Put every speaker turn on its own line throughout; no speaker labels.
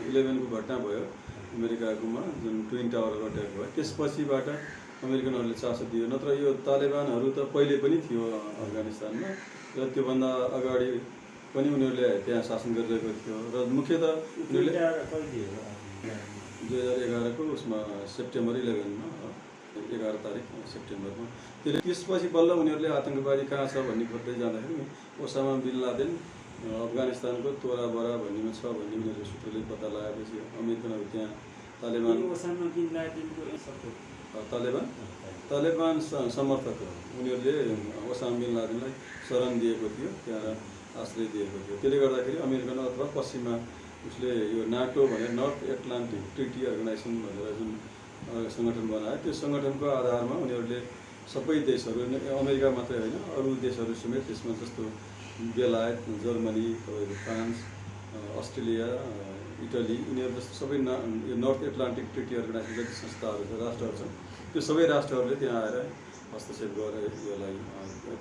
11 को घटना भयो अमेरिकाकोमा जुन ट्विन टावरको अट्याक भयो त्यसपछिबाट अमेरिकनहरूले चासो दियो नत्र यो तालिबानहरू त पहिले पनि थियो अफगानिस्तानमा र त्योभन्दा अगाडि पनि उनीहरूले त्यहाँ शासन गरिरहेको थियो र मुख्यतः उनीहरूले 2011 को उसमा सेप्टेम्बर 11 मा 11 तारिक सेप्टेम्बरमा त्यसपछि बल्ल उनीहरूले आतंकवादी कहाँ छ भन्ने खोज्दै जाँदाखेरि ओसामा बिन लादेन अफगानिस्तानको तोरा बरा भन्नेमा छ भन्ने उनीहरूले सूत्रले पत्ता लगाएपछि अमेरिकनहरू त्यहाँ तालिबान समर्थक उनीहरूले ओसामा बिन लादेनलाई शरण दिएको थियो त्यहाँ आश्रय दिएको थियो त्यसले गर्दाखेरि अमेरिकन अथवा पश्चिममा उसले यो नाटो भनेर नर्थ एटलान्टिक ट्रिटी अर्गनाइजेसन भनेर जुन सङ्गठन बनायो त्यो सङ्गठनको आधारमा उनीहरूले सबै देशहरू अमेरिका मात्रै होइन अरू देशहरू समेत त्यसमा जस्तो बेलायत जर्मनी तपाईँको फ्रान्स अस्ट्रेलिया इटली यिनीहरू जस्तो सबै यो नर्थ एटलान्टिक ट्रिटी अर्गनाइजेसन जति संस्थाहरू छ राष्ट्रहरू छन् त्यो सबै राष्ट्रहरूले त्यहाँ आएर हस्तक्षेप गरेर यसलाई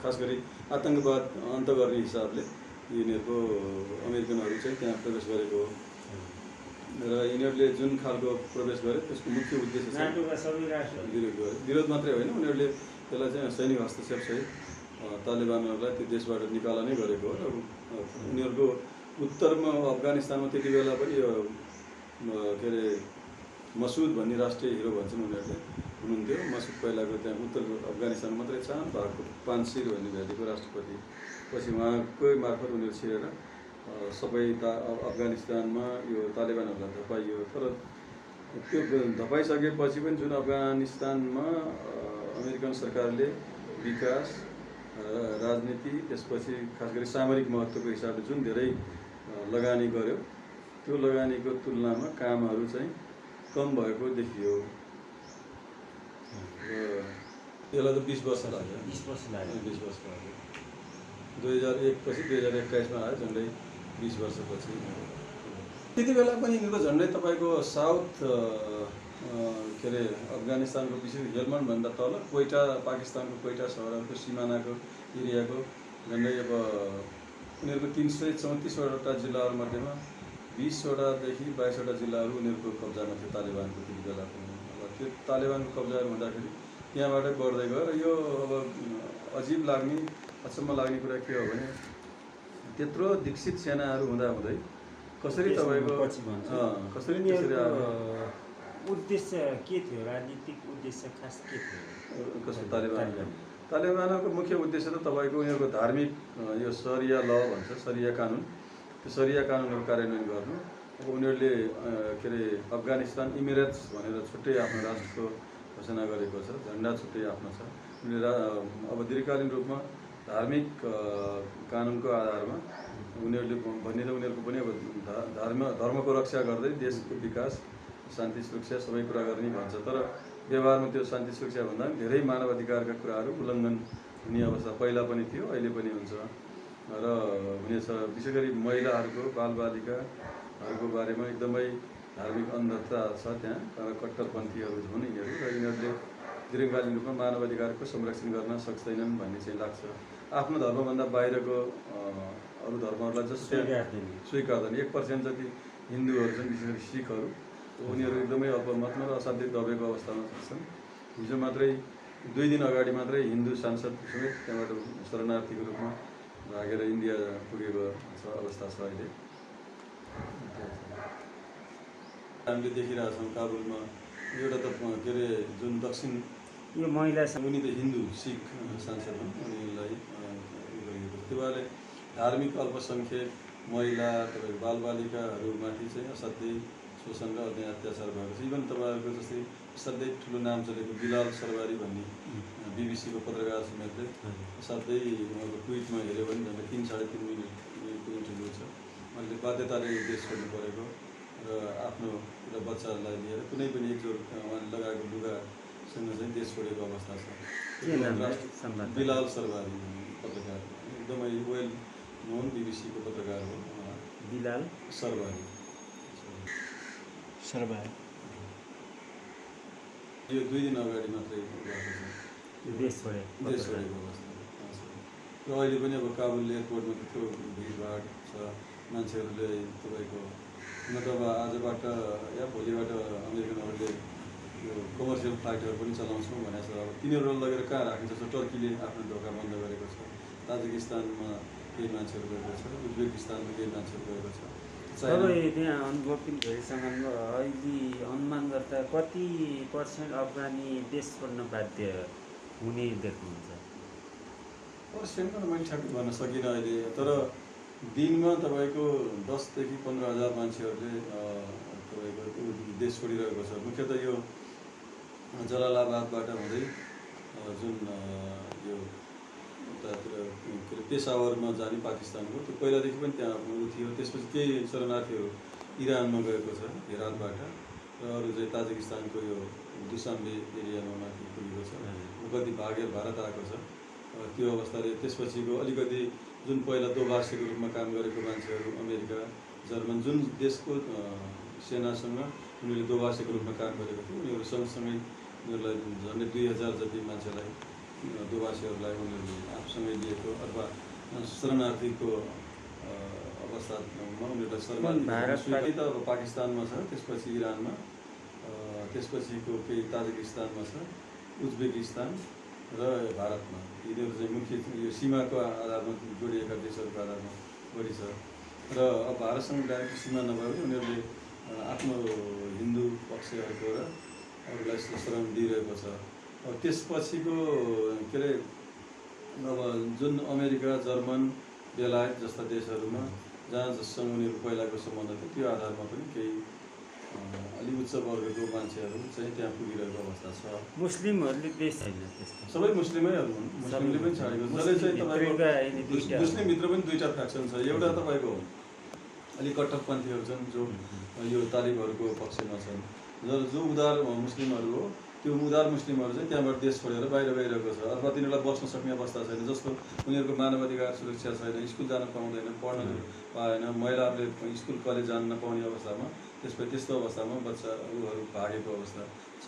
खास गरी आतंकवाद अन्त गर्ने हिसाबले यिनीहरूको अमेरिकनहरू चाहिँ त्यहाँ प्रवेश गरेको हो र यिनीहरूले जुन खालको प्रवेश गरे त्यसको मुख्य उद्देश्य विरोध मात्रै होइन उनीहरूले त्यसलाई चाहिँ सैनिक हस्तक्षेपसहित तालिबानहरूलाई त्यो देशबाट निकालनै गरेको हो र उनीहरूको उत्तरमा अफगानिस्तानमा त्यति बेला पनि यो के अरे मसुद भन्ने राष्ट्रिय हिरो भन्छन् उनीहरूले हुनुहुन्थ्यो मसुद पहिलाको त्यहाँ उत्तर अफगानिस्तान मात्रै सानो भएको पानसिर भन्ने भेटीको राष्ट्रपति पछि उहाँकै मार्फत उनीहरू छिरेर सबै अफगानिस्तानमा यो तालिबानहरूलाई धपाइयो तर त्यो धपाइसकेपछि पनि जुन अफगानिस्तानमा अमेरिकन सरकारले विकास राजनीति त्यसपछि खास गरी सामरिक महत्त्वको हिसाबले जुन धेरै लगानी गर्यो त्यो लगानीको तुलनामा कामहरू चाहिँ कम भएको देखियो त्यसलाई त 20 वर्ष लाग्यो 20 वर्ष लाग्यो 2001 पछि 2021 मा आयो झन्डै 20 वर्षपछि त्यति बेला पनि यिनीहरूको झन्डै तपाईँको साउथ के अरे अफगानिस्तानको विशेष हेल्मन्डभन्दा तल कोइटा पाकिस्तानको कोइटा सहरहरूको सिमानाको एरियाको झन्डै अब उनीहरूको 334वटा जिल्लाहरूमध्येमा 20वटादेखि 22वटा जिल्लाहरू उनीहरूको कब्जामा थियो तालिबानको त्यति बेला पनि अब त्यो तालिबानको कब्जाहरू हुँदाखेरि त्यहाँबाट बढ्दै गयो र यो अब अजिब लाग्ने अचम्म लाग्ने कुरा के हो भने त्यत्रो दीक्षित सेनाहरू हुँदाहुँदै कसरी तपाईँको कसरी त्यसरी
उद्देश्य के थियो राजनीतिक उद्देश्य खास के थियो
कसरी तालिबानको मुख्य उद्देश्य त तपाईँको उनीहरूको धार्मिक यो सरिया ल भन्छ सरिया कानुन त्यो सरिया कानुनहरू कार्यान्वयन गर्नु अब उनीहरूले के अरे अफगानिस्तान इमिरेट्स भनेर छुट्टै आफ्नो राष्ट्रको घोषणा गरेको छ झन्डा छुट्टै आफ्नो छ उनीहरू अब दीर्घकालीन रूपमा धार्मिक कानुनको आधारमा उनीहरूले भनेर उनीहरूको पनि अब धर्मको रक्षा गर्दै देशको विकास शान्ति सुरक्षा सबै कुरा गर्ने भन्छ तर व्यवहारमा त्यो शान्ति सुरक्षा भन्दा धेरै मानवाधिकारका कुराहरू उल्लङ्घन हुने अवस्था पहिला पनि थियो अहिले पनि हुन्छ र हुनेछ विशेष गरी महिलाहरूको बालबालिकाहरूको बारेमा एकदमै धार्मिक अन्धता छ त्यहाँ कट्टरपन्थीहरू हुन् यिनीहरू र यिनीहरूले दीर्घकालीन रूपमा मानवाधिकारको संरक्षण गर्न सक्दैनन् भन्ने चाहिँ लाग्छ आफ्नो धर्मभन्दा बाहिरको अरू धर्महरूलाई जस्तै स्वीकार्दैन 1% जति हिन्दूहरू छन् विशेष गरी सिखहरू उनीहरू एकदमै अल्पमतमा र असाध्यै दबेको अवस्थामा छन् हिजो मात्रै 2 दिन अगाडि मात्रै हिन्दू सांसद समेत त्यहाँबाट शरणार्थीको रूपमा भागेर इन्डिया पुगेको अवस्था छ अहिले हामीले देखिरहेछौँ काबुलमा एउटा त के अरे जुन दक्षिण
यो महिला
उनी त हिन्दू सिख सांसद हुन् उनीलाई गरिएको त्यो भएर धार्मिक अल्पसङ्ख्यक महिला तपाईँको बालबालिकाहरूमाथि चाहिँ असाध्यै शोषण र अन्य अत्याचार भएको छ इभन तपाईँहरूको जस्तै असाध्यै ठुलो नाम चलेको बिलाल सरवारी भन्ने बीबीसीको पत्रकार समेतले असाध्यै उहाँको ट्विटमा हेऱ्यो भने झन्डै 3-3.5 मिनटको इन्टरभ्यू छ मैले बाध्यताले देश छोड्नु परेको र आफ्नो एउटा बच्चाहरूलाई लिएर कुनै पनि एकजोड उहाँले लगाएको लुगासँग चाहिँ देश छोडेको अवस्था छ बिलाल सरवारी पत्रकार एकदमै वेल नोन बीबीसीको पत्रकार हो
बिलाल
सरवारी यो 2 दिन अगाडि मात्रै
देश छोडेको
अवस्था र अहिले पनि अब काबुल एयरपोर्टमा त्यत्रो भिडभाड छ मान्छेहरूले तपाईँको मतलब आजबाट या भोलिबाट अमेरिकनहरूले यो कमर्सियल फ्लाइटहरू पनि चलाउँछौँ भनेको छ। अब तिनीहरू लगेर कहाँ राख्छ? जस्तो टर्कीले आफ्नो ढोका बन्द गरेको छ, ताजिकिस्तानमा केही मान्छेहरू गएको छ, उज्बेकिस्तानमा केही मान्छेहरू गएको छ।
तपाईँ त्यहाँ अनुभव पनि धेरैसँग अहिले अनुमान गर्दा कति % अफगानी देश छोड्न बाध्य हुने देख्नुहुन्छ?
पर्सेन्टमा त मैले ठ्याक्कै भन्न सकिनँ अहिले, तर दिनमा तपाईँको 10 देखि 15 हजार मान्छेहरूले तपाईँको देश छोडिरहेको छ। मुख्यतः यो जलालाबादबाट हुँदै जुन यो उतातिर के अरे पेसावरमा जाने पाकिस्तानको, त्यो पहिलादेखि पनि त्यहाँ उ थियो। त्यसपछि केही शरणार्थीहरू इरानमा गएको छ हेरातबाट, र अरू चाहिँ ताजिकिस्तानको यो दुसान्बे एरियामा माथि पुगेको छ, कति भागेर भारत आएको छ। त्यो अवस्थाले त्यसपछिको अलिकति जुन पहिला दोभाषीको रूपमा काम गरेको मान्छेहरू अमेरिका, जर्मन, जुन देशको सेनासँग उनीहरूले दोभाषीको रूपमा काम गरेको थियो, उनीहरू सँगसँगै उनीहरूलाई झन्डै 2000 जति मान्छेलाई, दोभाषीहरूलाई उनीहरूले आफूसँगै लिएको अथवा शरणार्थीको अवस्थामा उनीहरूलाई शरणार्थी त अब पाकिस्तानमा छ, त्यसपछि इरानमा, त्यसपछिको केही ताजिकिस्तानमा छ, उज्बेकिस्तान र भारतमा। यिनीहरू चाहिँ मुख्य यो सीमाको आधारमा जोडिएका देशहरूको आधारमा बढी छ। र अब भारतसँग डाइरेक्ट सीमा नभए पनि उनीहरूले आफ्नो हिन्दू पक्षहरूको र अरूलाई शरण दिइरहेको छ। अब त्यसपछिको के अरे अब जुन अमेरिका, जर्मन, बेलायत जस्ता देशहरूमा जहाँ जससँग उनीहरू पहिलाको सम्बन्ध थियो, त्यो आधारमा पनि केही अलि उच्च वर्गको मान्छेहरू चाहिँ त्यहाँ पुगिरहेको अवस्था छ।
मुस्लिमहरूले देश छैन त्यस्तो,
सबै मुस्लिमैहरू हुन्, मुस्लिमले पनि छाडेको। जसले चाहिँ तपाईँको मुस्लिमभित्र पनि दुईवटा फ्याक्सन छ। एउटा तपाईँको अलिक कट्टरपन्थीहरू छन् जो यो तालिबहरूको पक्षमा छन्, जो उदार मुस्लिमहरू हो, त्यो उदार मुस्लिमहरू चाहिँ त्यहाँबाट देश छोडेर बाहिर गइरहेको छ, अथवा तिनीहरूलाई बस्न सक्ने अवस्था छैन। जस्तो उनीहरूको मानवाधिकार सुरक्षा छैन, स्कुल जान पाउँदैन, पढ्न पाएन, महिलाहरूले स्कुल कलेज जान नपाउने अवस्थामा, त्यसपछि त्यस्तो अवस्थामा बच्चाहरू भागेको अवस्था छ।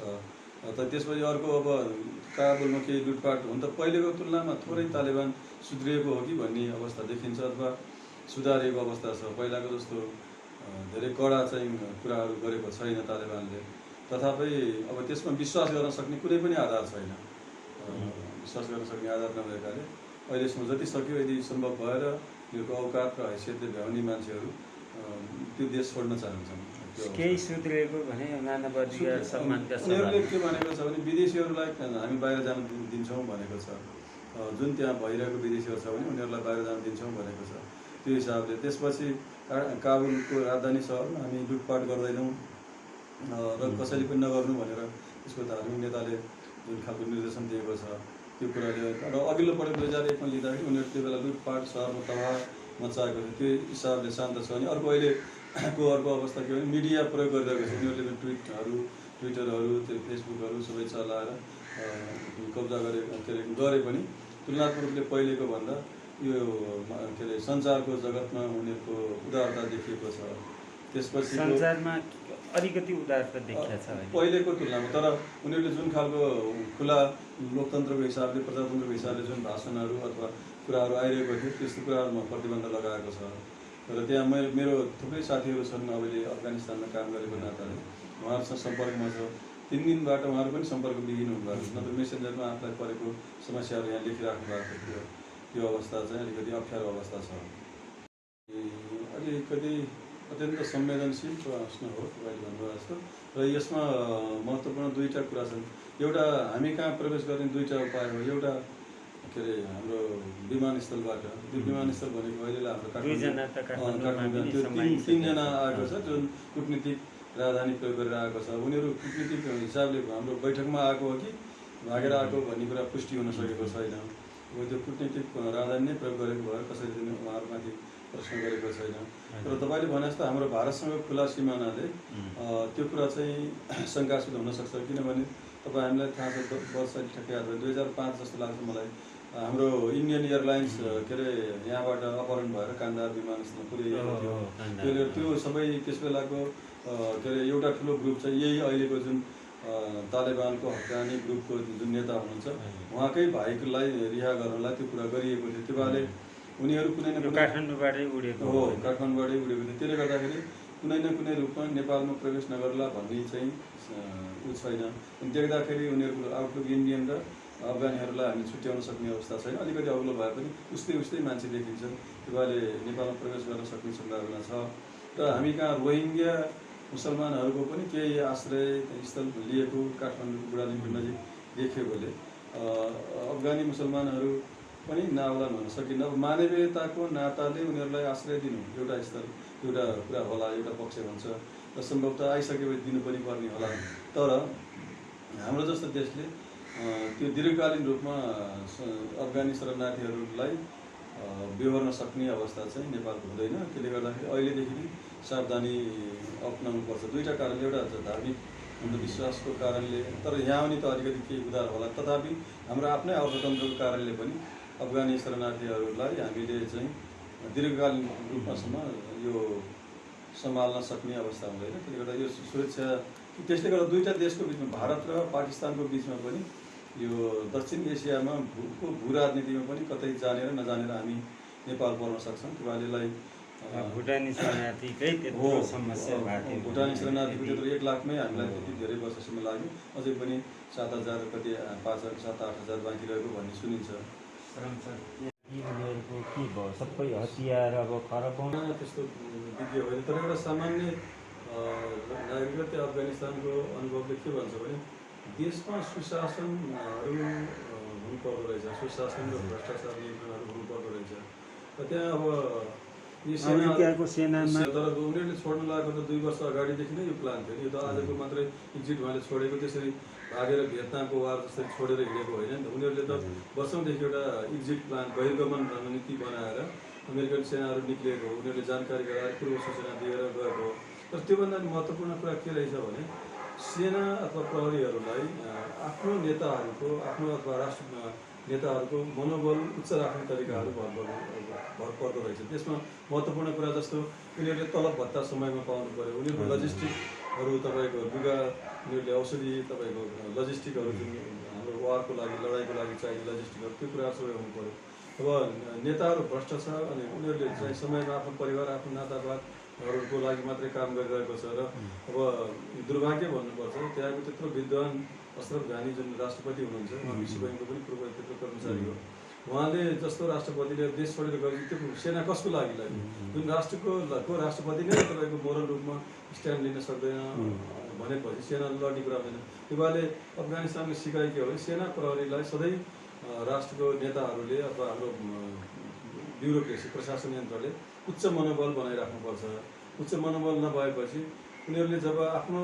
त त्यसपछि अर्को अब काबुलमा केही लुटपाट हुन त पहिलेको तुलनामा थोरै तालिबान सुध्रिएको हो कि भन्ने अवस्था देखिन्छ, अथवा सुधारिएको अवस्था छ। पहिलाको जस्तो धेरै कडा चाहिँ कुराहरू गरेको छैन तालिबानले। तथापि अब त्यसमा विश्वास गर्न सक्ने कुनै पनि आधार छैन। विश्वास गर्न सक्ने आधार नभएकाले अहिलेसम्म जति सक्यो, यदि सम्भव भएर यो औकात र हैसियतले भ्याउने मान्छेहरू त्यो देश छोड्न चाहन्छन्।
केही सुध्रिएको भने मानवाधिकार सम्मानका
उनीहरूले के भनेको छ भने विदेशीहरूलाई हामी बाहिर जान दिन्छौँ भनेको छ। जुन त्यहाँ भइरहेको विदेशीहरू छ भने उनीहरूलाई बाहिर जान दिन्छौँ भनेको छ। त्यो हिसाबले त्यसपछि काबुलको राजधानी सहरमा हामी लुटपाट गर्दैनौँ र कसैले पनि नगर्नु भनेर त्यसको धार्मिक नेताले जुन खालको निर्देशन दिएको छ, त्यो कुराले र अघिल्लो पटक 2001 मा लिँदाखेरि उनीहरू त्यो बेला लुटपाट सहरमा तबाह मचाएको थियो। त्यो हिसाबले शान्त छ। अनि अर्को अहिलेको अवस्था के भने मिडिया प्रयोग गरिरहेको छ। उनीहरूले ट्विटरहरू, त्यो फेसबुकहरू सबै चलाएर कब्जा गरे पनि तुलनात्मक रूपले पहिलेको भन्दा यो के अरे सञ्चारको जगतमा उनीहरूको उदारता देखिएको छ। त्यसपछि
सञ्चारमा अलिकति उदारता देखिएको छ
पहिलेको तुलनामा। तर उनीहरूले जुन खालको खुला लोकतन्त्रको हिसाबले, प्रजातन्त्रको हिसाबले जुन भाषणहरू अथवा कुराहरू आइरहेको थियो, त्यस्तो कुराहरूमा प्रतिबन्ध लगाएको छ। र त्यहाँ मेरो थुप्रै साथीहरू छन् अहिले अफगानिस्तानमा काम गरेको नाताले, उहाँहरूसँग सम्पर्कमा छ। 3 दिनबाट उहाँहरू पनि सम्पर्कविहीन हुनुभएको छ। नत्र मेसेन्जरमा आफूलाई परेको समस्याहरू यहाँ लेखिराख्नु भएको थियो। त्यो अवस्था चाहिँ अलिकति अप्ठ्यारो अवस्था छ। अलिकति अत्यन्त संवेदनशील प्रश्न हो तपाईँले भन्नुभयो जस्तो। र यसमा महत्त्वपूर्ण दुईवटा कुरा छन्। एउटा, हामी कहाँ प्रवेश गर्ने दुईवटा उपाय हो। एउटा के अरे हाम्रो विमानस्थलबाट, त्यो विमानस्थल भनेको अहिले हाम्रो काठमाडौँ त्यो 3 जना आएको छ जुन कुटनीतिक राजधानी प्रयोग गरेर आएको छ। उनीहरू कुटनीतिक हिसाबले हाम्रो बैठकमा आएको हो कि भागेर आएको भन्ने कुरा पुष्टि हुन सकेको छैन। अब त्यो कुटनीतिक राजधानी नै प्रयोग गरेको भएर कसैले पनि उहाँहरूमाथि प्रश्न गरेको छैन। र तपाईँले भने जस्तो हाम्रो भारतसँग खुला सिमानाले त्यो कुरा चाहिँ शङ्कास्पद हुनसक्छ। किनभने तपाईँ हामीलाई थाहा छ, वर्ष ठ्याक्कै याद भयो, 2005 जस्तो लाग्छ मलाई, हाम्रो इन्डियन एयरलाइन्स के अरे यहाँबाट अपहरण भएर कान्दाहार विमानस्थलमा पुर्याइएको थियो। त्यो सबै त्यस बेलाको के अरे एउटा ठुलो ग्रुप चाहिँ यही अहिलेको जुन तालिबानको हक्कानी ग्रुपको जुन नेता हुनुहुन्छ, उहाँकै भाइलाई रिहा गर्नलाई त्यो कुरा गरिएको थियो। त्यो भएले उनीहरू कुनै न कुनै
काठमाडौँबाटै उडेको
हो, काठमाडौँबाटै उडेको थियो। त्यसले गर्दाखेरि कुनै न कुनै रूपमा नेपालमा प्रवेश नगर्ला भन्ने चाहिँ ऊ छैन। देख्दाखेरि उनीहरूको आउटलुक इन्डियन र अफगानीहरूलाई हामी छुट्याउन सक्ने अवस्था छैन। अलिकति अग्लो भए पनि उस्तै मान्छे देखिन्छ, त्यो भएले नेपालमा प्रवेश गर्न सक्ने सम्भावना छ। र हामी कहाँ रोहिङ्ग्या मुसलमानहरूको पनि केही आश्रय स्थल लिएको काठमाडौँको बुढालिङको नजिक देख्यो भने अफगानी मुसलमानहरू पनि नआउलान् भन्न सकिन्न। अब मानवीयताको नाताले उनीहरूलाई आश्रय दिनु एउटा स्थल एउटा कुरा होला, एउटा पक्ष हुन्छ र सम्भवतः आइसकेपछि दिनु पनि पर्ने होला। तर हाम्रो जस्तो देशले त्यो दीर्घकालीन रूपमा अफगानी शरणार्थीहरूलाई बेहोर्न सक्ने अवस्था चाहिँ नेपालको हुँदैन। त्यसले गर्दाखेरि अहिलेदेखि नै सावधानी अप्नाउनुपर्छ। दुईवटा कारणले, एउटा धार्मिक अन्धविश्वासको कारणले, तर यहाँ पनि त अलिकति केही उधार होला। तथापि हाम्रो आफ्नै अर्थतन्त्रको कारणले पनि अफगानी शरणार्थीहरूलाई हामीले चाहिँ दीर्घकालीन रूपमासम्म यो सम्हाल्न सक्ने अवस्था हुँदैन। त्यसले गर्दा यो सुरक्षा, त्यसले गर्दा दुईवटा देशको बिचमा, भारत र पाकिस्तानको बिचमा पनि यो दक्षिण एसियामा भू राजनीतिमा पनि कतै जानेर नजानेर हामी नेपाल पर्न सक्छौँ। त्यो बारेलाई
भुटानी शरणार्थीकै त्यत्रो समस्या भएको थियो।
भुटानी शरणार्थीको त्यत्रो 1 लाखमै हामीलाई त्यति धेरै वर्षसम्म लाग्यो। अझै पनि 7,000 कति 5,000-7,000-8,000 बाँकी रहेको भन्ने सुनिन्छ।
उनीहरूको के भयो, सबै हतियार अब खरबौँ
त्यस्तो विज्ञ होइन। तर एउटा सामान्य नागरिक त्यो अफगानिस्तानको अनुभवले के भन्छ भने देशमा सुशासनहरू हुनुपर्दो रहेछ, सुशासन र भ्रष्टाचार नियन्त्रणहरू हुनुपर्दो रहेछ। र त्यहाँ अब यो
अमेरिकाको सेनामा,
तर उनीहरूले छोड्न लागेको त 2 वर्ष अगाडिदेखि नै यो प्लान थियो। यो त आजको मात्रै एक्जिट उहाँले छोडेको, त्यसरी भागेर भियतनामको वार जसरी छोडेर हिँडेको होइन नि त। उनीहरूले त वर्षौँदेखि एउटा एक्जिट प्लान, बहिर्गमन रणनीति बनाएर अमेरिकन सेनाहरू निक्लिएको हो, उनीहरूले जानकारी गराएर पूर्व सूचना दिएर गएको हो। तर त्योभन्दा महत्त्वपूर्ण कुरा के रहेछ भने सेना अथवा प्रहरीहरूलाई आफ्नो नेताहरूको, आफ्नो अथवा राष्ट्र नेताहरूको मनोबल उच्च राख्ने तरिकाहरू भर पर्दो रहेछ। त्यसमा महत्त्वपूर्ण कुरा जस्तो उनीहरूले तलब भत्ता समयमा पाउनु पऱ्यो, उनीहरूको लजिस्टिकहरू, तपाईँको लुगा, उनीहरूले औषधि, तपाईँको लजिस्टिकहरू जुन हाम्रो वारको लागि, लडाइँको लागि चाहिने लजिस्टिकहरू, त्यो कुराहरू सबै हुनु पऱ्यो। अब नेताहरू भ्रष्ट छ अनि उनीहरूले चाहिँ समयमा आफ्नो परिवार, आफ्नो नातावादहरूको लागि मात्रै काम गरिरहेको छ। र अब दुर्भाग्य भन्नुपर्छ, त्यहाँको त्यत्रो विद्वान अशरफ घानी जुन राष्ट्रपति हुनुहुन्छ, उहाँ विश्व ब्याङ्कको पनि पूर्व त्यत्रो कर्मचारी हो, उहाँले जस्तो राष्ट्रपतिले देश छोडेर गएपछि त्यो सेना कसको लागि लाग्यो? जुन राष्ट्रको राष्ट्रपति नै तपाईँको मोरल रूपमा स्ट्यान्ड लिन सक्दैन भनेपछि सेना लड्ने कुरा हुँदैन। त्यो भएले अफगानिस्तानको सिकाइ के हो भने सेना प्रहरीलाई सधैँ राष्ट्रको नेताहरूले अथवा हाम्रो ब्युरोक्रेसी, प्रशासन यन्त्रले उच्च मनोबल बनाइराख्नुपर्छ। उच्च मनोबल नभएपछि उनीहरूले जब आफ्नो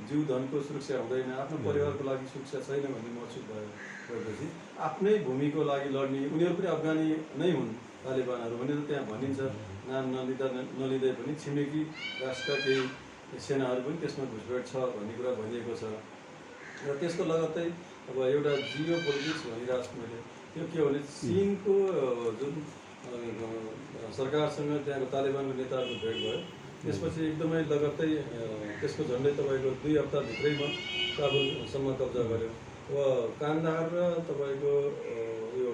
जीव धनको सुरक्षा हुँदैन, आफ्नो परिवारको लागि सुरक्षा छैन भन्ने महसुस भएपछि आफ्नै भूमिको लागि लड्ने, उनीहरू पनि अफगानी नै हुन् तालिबानहरू भनेर त्यहाँ भनिन्छ। नाम नलिँदै पनि छिमेकी राष्ट्रका केही सेनाहरू पनि त्यसमा घुसपेठ छ भन्ने कुरा भनिएको छ। र त्यसको लगत्तै अब एउटा जियो पोलिटिक्स भनिरहेको छु मैले, त्यो के हो भने चिनको जुन सरकारसँग त्यहाँको तालिबानको नेताहरूको भेट भयो, त्यसपछि एकदमै लगत्तै त्यसको झन्डै तपाईँको 2 हप्ताभित्रैमा काबुलसम्म कब्जा गर्यो। अब कान्दाहार र तपाईँको यो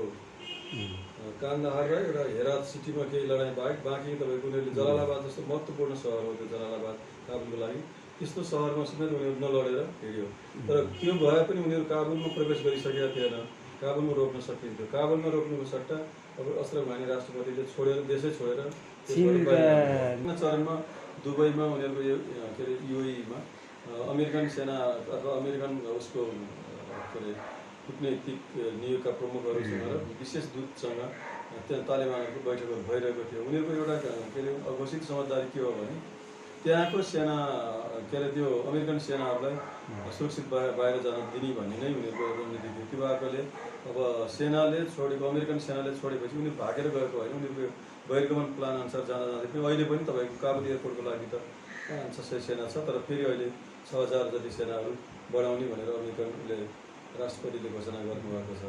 कान्दाहार र एउटा हेरात सिटीमा केही लडाइँ बाहेक बाँकी तपाईँको उनीहरूले जलालाबाद जस्तो महत्त्वपूर्ण सहर हो त्यो जलालाबाद काबुलको लागि, त्यस्तो सहरमा समेत उनीहरू नलडेर हिँड्यो। तर त्यो भए पनि उनीहरू काबुलमा प्रवेश गरिसकेका थिएन, काबुलमा रोक्न सकिन्थ्यो। काबुलमा रोक्नुको सट्टा अब अशरफ घानी राष्ट्रपतिले छोडेर, देशै छोडेर चरणमा दुबईमा उनीहरूको यो के अरे युएईमा अमेरिकन सेना अथवा अमेरिकन उसको के अरे कूटनैतिक नियोगका प्रमुखहरूसँग र विशेष दूतसँग त्यहाँ तालिबानहरूको बैठकहरू भइरहेको थियो। उनीहरूको एउटा के अरे अघोषित समझदारी के हो भने त्यहाँको सेना के अरे त्यो अमेरिकन सेनाहरूलाई सुरक्षित बाहिर जान दिने भन्ने नै उनीहरूको रणनीति थियो। त्यो भएकोले अब सेनाले छोडेको, अमेरिकन सेनाले छोडेपछि उनीहरू भागेर गएको होइन, उनीहरूको बहिर्गमन प्लान अनुसार जाँदै पनि अहिले पनि तपाईँको काबुल एयरपोर्टको लागि त 500 सेना छ, तर फेरि अहिले 6,000 जति सेनाहरू बढाउने भनेर अमेरिकनले राष्ट्रपतिले घोषणा गर्नुभएको छ।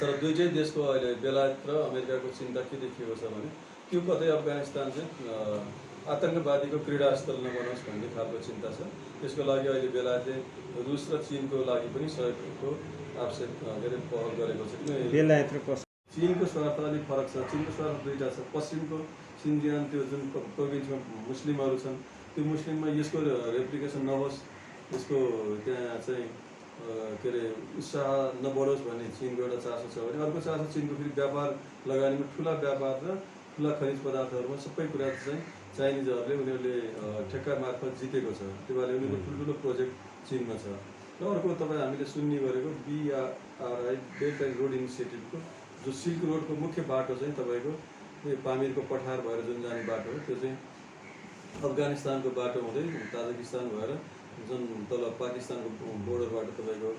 तर दुईटै देशको अहिले बेलायत र अमेरिकाको चिन्ता के देखिएको छ भने त्यो कतै अफगानिस्तान चाहिँ आतङ्कवादीको क्रीडास्थल नबनोस् भन्ने खालको चिन्ता छ। त्यसको लागि अहिले बेलायतले रुस र चिनको लागि पनि सहयोगको आवश्यक के अरे पहल गरेको छ। किन बेलायत र चिनको स्वार्थ अलिक फरक छ। चिनको स्वार्थ दुईवटा छ, पश्चिमको सिन्जियान त्यो जुन प्रोभिन्समा मुस्लिमहरू छन् त्यो मुस्लिममा यसको रेप्लिकेसन नहोस्, यसको त्यहाँ चाहिँ के अरे उत्साह नबढोस् भन्ने चिनको एउटा चासो छ भने अर्को चासो चिनको फेरि व्यापार लगानीमा ठुला व्यापार र ठुला खनिज पदार्थहरूमा सबै कुरा चाहिँ चाइनिजहरूले उनीहरूले ठेक्का मार्फत जितेको छ। त्यो भएर उनीहरूको ठुल्ठुलो प्रोजेक्ट चिनमा छ। र अर्को तपाईँ हामीले सुन्ने गरेको BRI बेल्ट एन्ड रोड इनिसिएटिभको जो सिल्क रोडको मुख्य बाटो चाहिँ तपाईँको पामिरको पठार भएर जुन जाने बाटो हो त्यो चाहिँ अफगानिस्तानको बाटो हुँदै ताजिकिस्तान भएर जुन तल पाकिस्तानको बोर्डरबाट तपाईँको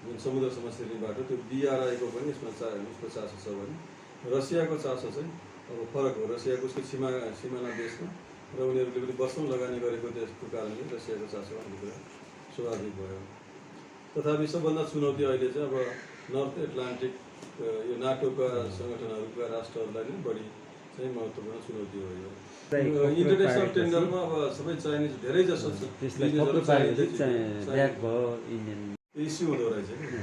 जुन समुद्रसम्म छिर्ने बाटो त्यो BRI को पनि यसको चासो छ भने रसियाको चासो चाहिँ अब फरक हो। रसियाको उसको सिमाना देश हो र उनीहरूले पनि वर्षौँ लगानी गरेको देशको कारणले रसियाको चासो भन्ने कुरा स्वाभाविक भयो। तथापि सबभन्दा चुनौती अहिले चाहिँ अब नर्थ एटलान्टिक यो नाटोका सङ्गठनहरूका राष्ट्रहरूलाई नै बढी चाहिँ महत्त्वपूर्ण चुनौती हो यो। इन्टरनेसनल टेन्डरमा अब सबै चाइनिज धेरै जसो इस्यु हुँदो रहेछ कि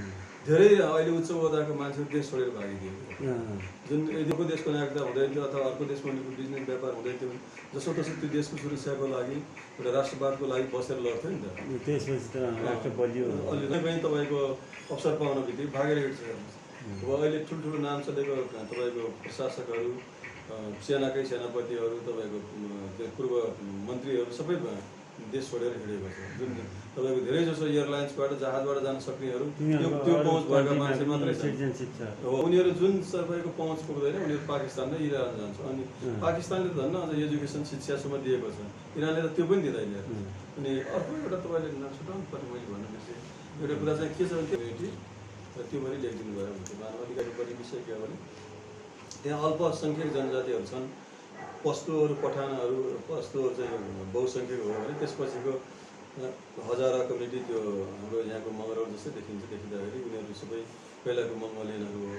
धेरै अहिले उच्च ओहदाको मान्छेहरू देश छोडेर भागिदियो। जुन अर्को देशको नागरिकता हुँदैन थियो अथवा अर्को देशमा उनीहरूको बिजनेस व्यापार हुँदैन थियो जसोतसो त्यो देशको सुरक्षाको लागि एउटा राष्ट्रवादको लागि बसेर लड्थ्यो नि त। अहिले पनि तपाईँको अवसर पाउनु बित्तिकै भागेर हिँड्छ। अब अहिले ठुल्ठुलो नाम चलेको तपाईँको प्रशासकहरू, सेनाकै सेनापतिहरू, तपाईँको पूर्व मन्त्रीहरू सबै देश छोडेर हिँडेको छ। जुन तपाईँको धेरै जसो एयरलाइन्सबाट जहाजबाट जान सक्नेहरू त्यो पहुँच भएका मान्छे मात्रै छ। अब उनीहरू जुन तपाईँको पहुँच पुग्दैन उनीहरू पाकिस्तान र इरान जान्छ। अनि पाकिस्तानले त झन् अझ एजुकेसन शिक्षासम्म दिएको छ, इरानले त त्यो पनि दिँदैन। अनि अर्को एउटा तपाईँले नछुटाउनु पर्ने मैले भन्नु बिर्सेँ एउटा कुरा चाहिँ के छ भने त्यो पनि लेखिदिनु भयो भने मानवाधिकारको पर्ने विषय के हो भने त्यहाँ अल्पसङ्ख्यक जनजातिहरू छन्, पस्तुहरू, पठानहरू, पस्तुहरू चाहिँ बहुसङ्ख्यक हो भने त्यसपछिको हजारा कम्युनिटी त्यो हाम्रो यहाँको मगरौल जस्तै देखिँदाखेरि उनीहरू सबै पहिलाको मङ्गोलियनहरू हो।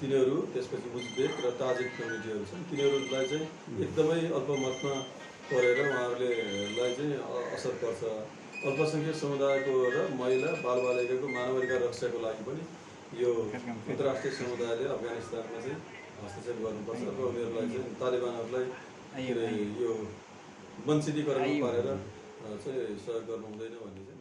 तिनीहरू त्यसपछि उज्बेक र ताजिक कम्युनिटीहरू छन्। तिनीहरूलाई चाहिँ एकदमै अल्पमतमा परेर उहाँहरूलाई चाहिँ असर पर्छ। अल्पसङ्ख्यक समुदायको र महिला बालबालिकाको मानवाधिकार रक्षाको लागि पनि यो अन्तर्राष्ट्रिय समुदायले अफगानिस्तानमा चाहिँ हस्तक्षेप गर्नुपर्छ र उनीहरूलाई चाहिँ तालिबानहरूलाई यो वञ्चितीकरण पारेर चाहिँ सहयोग गर्नु हुँदैन भन्ने चाहिँ